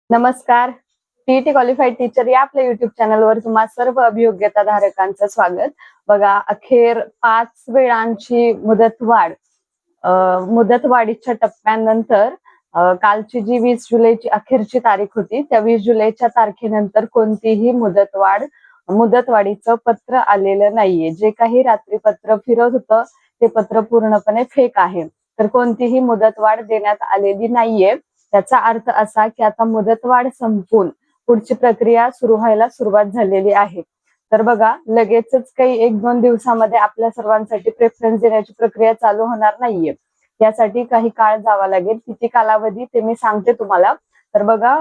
नमस्कार. TET qualified teacher या आपल्या युट्यूब चॅनलवर तुम्हा सर्व अभियोग्यता धारकांचं स्वागत. बघा, अखेर 5 वेळांची मुदतवाढ. मुदतवाढीच्या टप्प्यानंतर कालची जी 20 जुलैची अखेरची तारीख होती, त्या 20 जुलैच्या तारखेनंतर कोणतीही मुदतवाढीचं पत्र आलेलं नाहीये. जे काही रात्री पत्र फिरत होतं ते पत्र पूर्णपणे फेक आहे. तर कोणतीही मुदतवाढ देण्यात आलेली नाहीये. त्याचा अर्थ असा की आता मुदतवाढ संपून पुढची प्रक्रिया सुरू व्हायला सुरुवात झालेली आहे. तर बघा, लगेचच काही 1-2 दिवसामध्ये आपल्या सर्वांसाठी प्रेफरन्स देण्याची प्रक्रिया चालू होणार नाहीये. यासाठी काही काळ जावा लागेल. किती कालावधी ते मी सांगते तुम्हाला. तर बघा,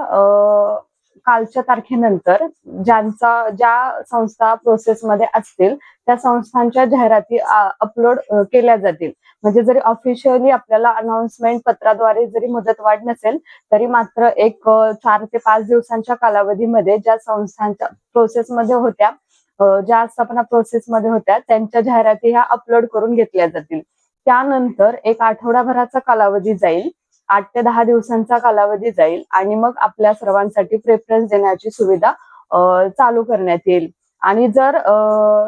कालच्या तारखेनंतर ज्या संस्था प्रोसेसमध्ये असतील त्या संस्थांच्या जाहिराती अपलोड केल्या जातील. म्हणजे जरी ऑफिशियली आपल्याला अनाउन्समेंट पत्राद्वारे जरी मुदतवाढ नसेल तरी मात्र एक 4 ते 5 दिवसांच्या कालावधीमध्ये ज्या संस्थांच्या प्रोसेसमध्ये होत्या, ज्या आस्थापना प्रोसेसमध्ये होत्या त्यांच्या जाहिराती ह्या अपलोड करून घेतल्या जातील. त्यानंतर एक आठवडाभराचा कालावधी जाईल, 8 ते 10 दिवसांचा कालावधी जाईल आणि मग आपल्या सर्वांसाठी प्रेफरन्स देण्याची सुविधा चालू करण्यात येईल. आणि जर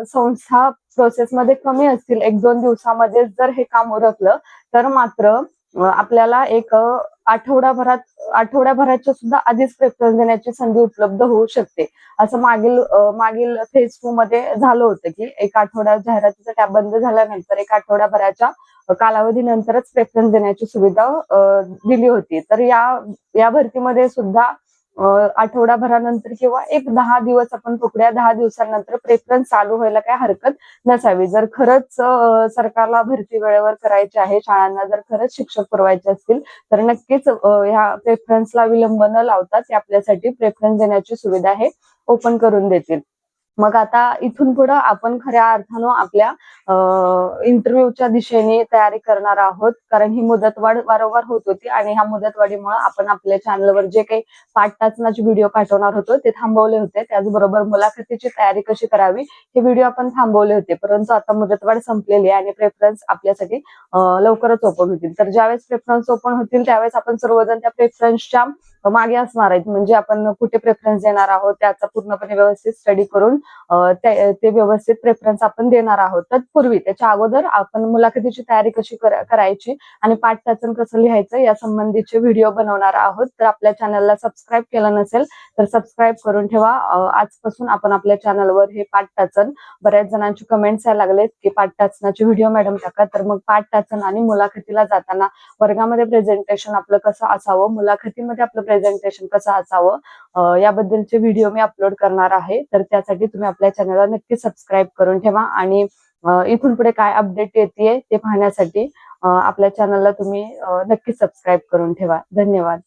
संस्था प्रोसेसमध्ये कमी असतील, 1-2 दिवसामध्ये जर हे काम उरकलं तर मात्र आपल्याला एक आठवड्याभराच्या सुद्धा आधीच प्रेफरन्स देण्याची संधी उपलब्ध होऊ शकते. असं मागील फेज 2 मध्ये झालं होतं की एक आठवडा जाहिरातीचा टॅब बंद झाल्यानंतर एक आठवड्याभराच्या कालावधीनंतरच प्रेफरन्स देण्याची सुविधा दिली होती. तर या भरतीमध्ये सुद्धा आठवडाभरानंतर किंवा एक 10 दिवस आपण पकडूया, 10 दिवसांनंतर प्रेफरन्स चालू व्हायला काय हरकत नसावी. जर खरंच सरकारला भरती वेळेवर करायची आहे, शाळांना जर खरंच शिक्षक पुरवायचे असतील तर नक्कीच ह्या प्रेफरन्सला विलंब न लावता ते आपल्यासाठी प्रेफरन्स देण्याची सुविधा हे ओपन करून देतील. मग आता इथून पुढे आपण खऱ्या अर्थानं आपल्या इंटरव्ह्यूच्या दिशेने तयारी करणार आहोत. कारण ही मुदतवाढ वारंवार होत होती आणि ह्या मुदतवाढीमुळे आपण आपल्या चॅनलवर जे काही पाठटाचनाचे व्हिडिओ पाठवणार होतो ते थांबवले होते. त्याचबरोबर मुलाखतीची तयारी कशी करावी हे व्हिडिओ आपण थांबवले होते. परंतु आता मुदतवाढ संपलेली आहे आणि प्रेफरन्स आपल्यासाठी लवकरच ओपन होतील. तर ज्यावेळेस प्रेफरन्स ओपन होतील त्यावेळेस आपण सर्वजण त्या प्रेफरन्सच्या मागे असणार आहेत. म्हणजे आपण कुठे प्रेफरन्स देणार आहोत त्याचा पूर्णपणे व्यवस्थित स्टडी करून ते व्यवस्थित प्रेफरन्स आपण देणार आहोत. तत्पूर्वी त्याच्या अगोदर आपण मुलाखतीची तयारी कशी करायची आणि पाठटाचन कसं लिहायचं या संबंधीचे व्हिडिओ बनवणार आहोत. तर आपल्या चॅनलला सबस्क्राईब केलं नसेल तर सबस्क्राईब करून ठेवा. आजपासून आपण आपल्या चॅनलवर हे पाठटाचन, बऱ्याच जणांची कमेंट्स यायला लागलेत की पाठटाचनाचे व्हिडिओ मॅडम टाका. तर मग पाठटाचन आणि मुलाखतीला जाताना वर्गामध्ये प्रेझेंटेशन आपलं कसं असावं, मुलाखतीमध्ये आपलं प्रेझेंटेशन कसं असावं याबद्दलचे व्हिडिओ मी अपलोड करणार आहे. तर त्यासाठी तुम्ही आपल्या चॅनलला नक्की सबस्क्राईब करून ठेवा आणि इथून पुढे काय अपडेट येते ते पाहण्यासाठी आपल्या चॅनलला तुम्ही नक्की सबस्क्राईब करून ठेवा. धन्यवाद.